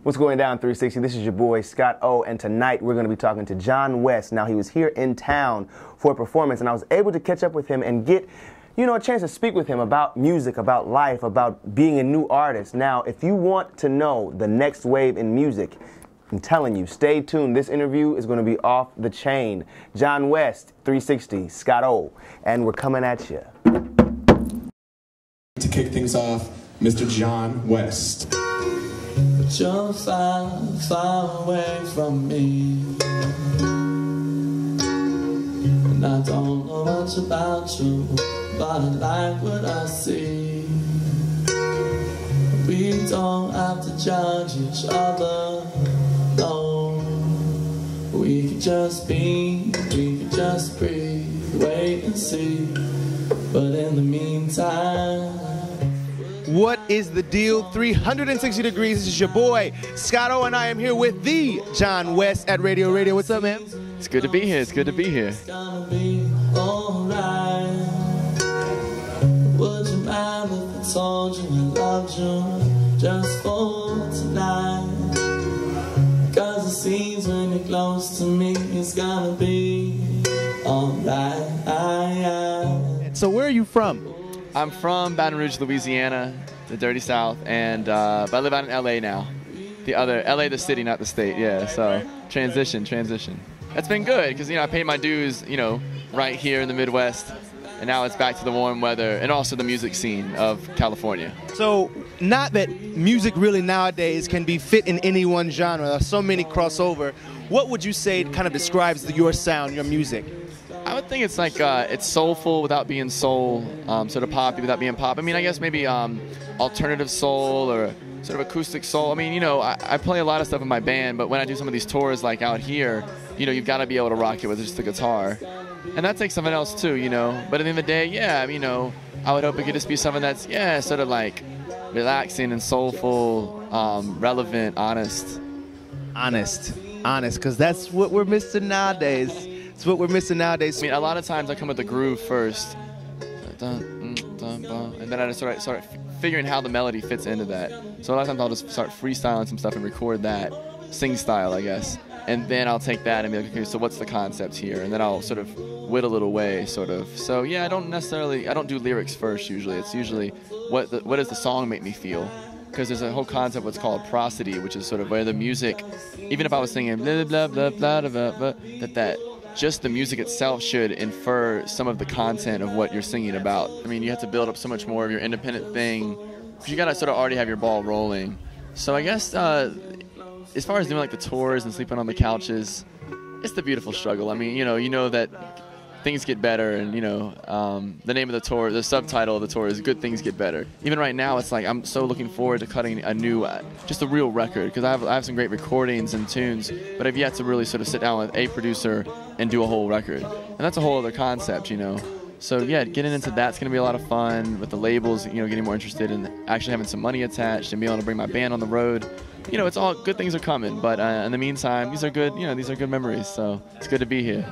What's going down, 360? This is your boy, Scott O, and tonight we're going to be talking to John West. Now, he was here in town for a performance, and I was able to catch up with him and get, a chance to speak with him about music, about life, about being a new artist. Now, if you want to know the next wave in music, I'm telling you, stay tuned. This interview is going to be off the chain. John West, 360, Scott O, and we're coming at you. To kick things off, Mr. John West. But you're far, far away from me, and I don't know much about you, but I like what I see. We don't have to judge each other, no. We could just be, we could just breathe, wait and see. But in the meantime, what is the deal? 360 degrees. This is your boy, Scott O, and I am here with the John West at RadioRadio. What's up, man? It's good to be here. It's good to be here. it's gonna be alright. Would you mind if I told you I loved you just for tonight? Cause it seems when you're close to me, it's gonna be alright. So where are you from? I'm from Baton Rouge, Louisiana, the dirty South, and but I live out in LA now. The other, LA the city, not the state, yeah, so transition. That's been good, because, I paid my dues, right here in the Midwest, and now it's back to the warm weather, and also the music scene of California. So, not that music really nowadays can be fit in any one genre, there are so many crossover. What would you say kind of describes your sound, your music? I would think it's like, it's soulful without being soul, sort of poppy without being pop. I mean, I guess maybe alternative soul or sort of acoustic soul. I mean, I play a lot of stuff in my band, but when I do some of these tours like out here, you've got to be able to rock it with just the guitar. And that takes something else too, But at the end of the day, yeah, I would hope it could just be something that's, sort of like relaxing and soulful, relevant, honest. Honest, because that's what we're missing nowadays. It's what we're missing nowadays. I mean, a lot of times I come with the groove first, and then I just start figuring how the melody fits into that. So a lot of times I'll just start freestyling some stuff and record that, sing style, I guess. And then I'll take that and be like, okay, so what's the concept here? And then I'll sort of whittle it away, sort of. So yeah, I don't do lyrics first usually. It's usually what does the song make me feel? Because there's a whole concept what's called prosody, which is sort of where the music, even if I was singing blah blah blah blah blah blah, that just the music itself should infer some of the content of what you're singing about. I mean, you have to build up so much more of your independent thing, because you gotta sort of already have your ball rolling. So I guess as far as doing like the tours and sleeping on the couches, it's the beautiful struggle. I mean, you know that things get better, and the name of the tour, the subtitle of the tour is "Good Things Get Better." Even right now, it's like I'm so looking forward to cutting a new, just a real record, because I have some great recordings and tunes, but I've yet to really sort of sit down with a producer and do a whole record, and that's a whole other concept, So yeah, getting into that's going to be a lot of fun with the labels, getting more interested in actually having some money attached and being able to bring my band on the road. It's all good things are coming, but in the meantime, these are good, these are good memories, so it's good to be here.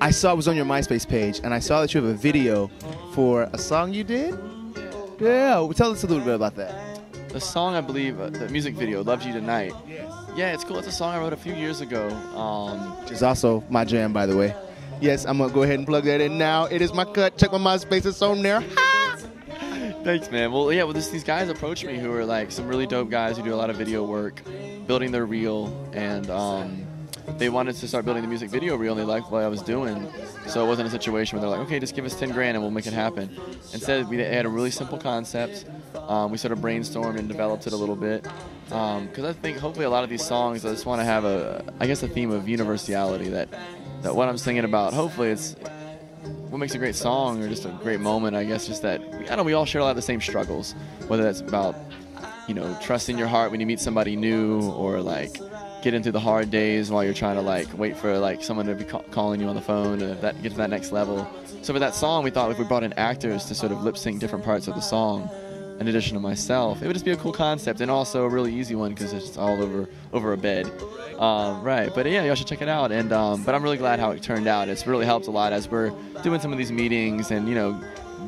I was on your MySpace page, and I saw that you have a video for a song you did? Yeah, tell us a little bit about that. The song, I believe, the music video, Loved You Tonight. Yeah, it's cool. It's a song I wrote a few years ago. Which is also my jam, by the way. Yes, I'm going to go ahead and plug that in now. It is my cut. Check my MySpace. It's on there. Thanks, man. Well, yeah, these guys approached me who are like some really dope guys who do a lot of video work, building their reel, and they wanted to start building the music video reel, and they liked what I was doing. So it wasn't a situation where they're like, okay, just give us 10 grand and we'll make it happen. Instead, they had a really simple concept. We sort of brainstormed and developed it a little bit. Because I think hopefully a lot of these songs, I just want to have a theme of universality, that what I'm singing about, hopefully it's what makes a great song or just a great moment, I guess, just that, we all share a lot of the same struggles, whether that's about, trusting your heart when you meet somebody new, or like getting through the hard days while you're trying to wait for someone to be calling you on the phone to get to that next level. So for that song, we thought if we brought in actors to sort of lip sync different parts of the song, in addition to myself, it would just be a cool concept, and also a really easy one because it's all over a bed. Right, but yeah, y'all should check it out. And but I'm really glad how it turned out. It's really helped a lot as we're doing some of these meetings and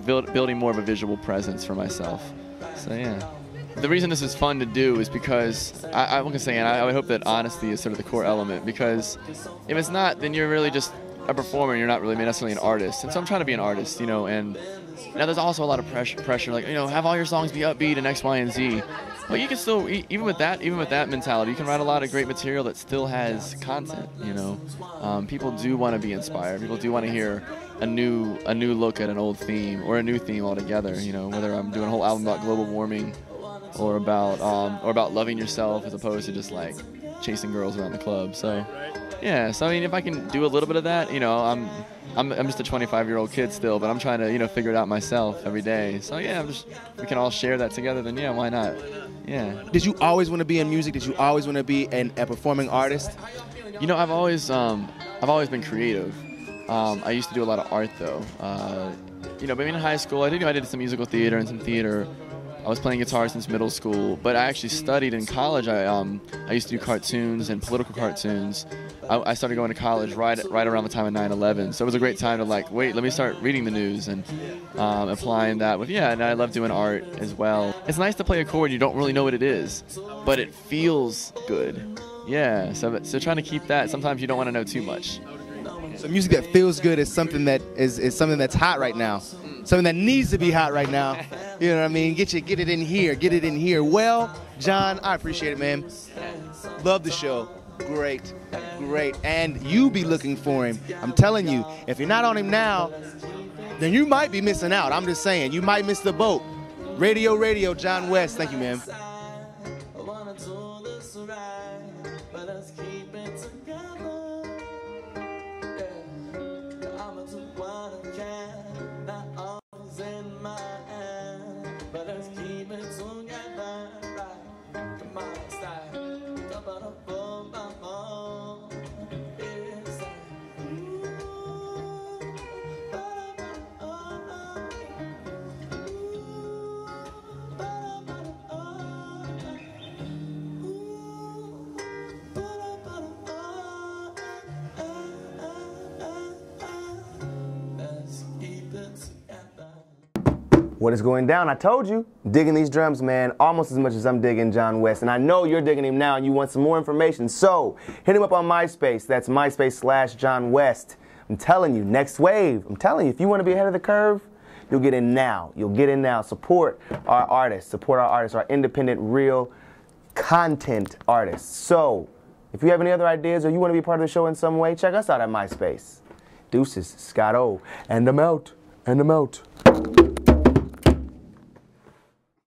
building more of a visual presence for myself. So yeah. the reason this is fun to do is because I'm going to say, and I would hope that honesty is sort of the core element, because if it's not, then you're really just a performer, and you're not really necessarily an artist. And so I'm trying to be an artist, you know, and now there's also a lot of pressure, like, you know, have all your songs be upbeat and X, Y, and Z. But you can still, even with that mentality, you can write a lot of great material that still has content, you know. People do want to be inspired. People do want to hear a new look at an old theme, or a new theme altogether, you know, whether I'm doing a whole album about global warming or about loving yourself as opposed to just like chasing girls around the club. So yeah, so I mean, if I can do a little bit of that, you know, I'm just a 25-year-old kid still, but I'm trying to, you know, figure it out myself every day. So yeah, we can all share that together, then yeah, why not? Yeah. Did you always want to be in music? Did you always want to be a performing artist? You know, I've always been creative. I used to do a lot of art though. You know, but in high school, I did some musical theater and some theater. I was playing guitar since middle school, but I actually studied in college. I used to do cartoons and political cartoons. I started going to college right around the time of 9/11, so it was a great time to like, wait, let me start reading the news and applying that with, yeah, and I love doing art as well. It's nice to play a chord you don't really know what it is, but it feels good. Yeah, so trying to keep that, sometimes you don't want to know too much. So music that feels good is something that is something that's hot right now. Something that needs to be hot right now. You know what I mean? Get it in here. Get it in here. Well, John, I appreciate it, man. Love the show. Great. And you be looking for him. I'm telling you, if you're not on him now, then you might be missing out. I'm just saying, you might miss the boat. Radio, John West. Thank you, man. What is going down? I told you, digging these drums, man, almost as much as I'm digging John West. And I know you're digging him now and you want some more information. So hit him up on MySpace. That's MySpace/John West. I'm telling you, next wave. I'm telling you, if you want to be ahead of the curve, you'll get in now. You'll get in now. Support our artists. Support our artists, our independent, real content artists. So if you have any other ideas or you want to be part of the show in some way, check us out at MySpace. Deuces, Scott O. And I'm out.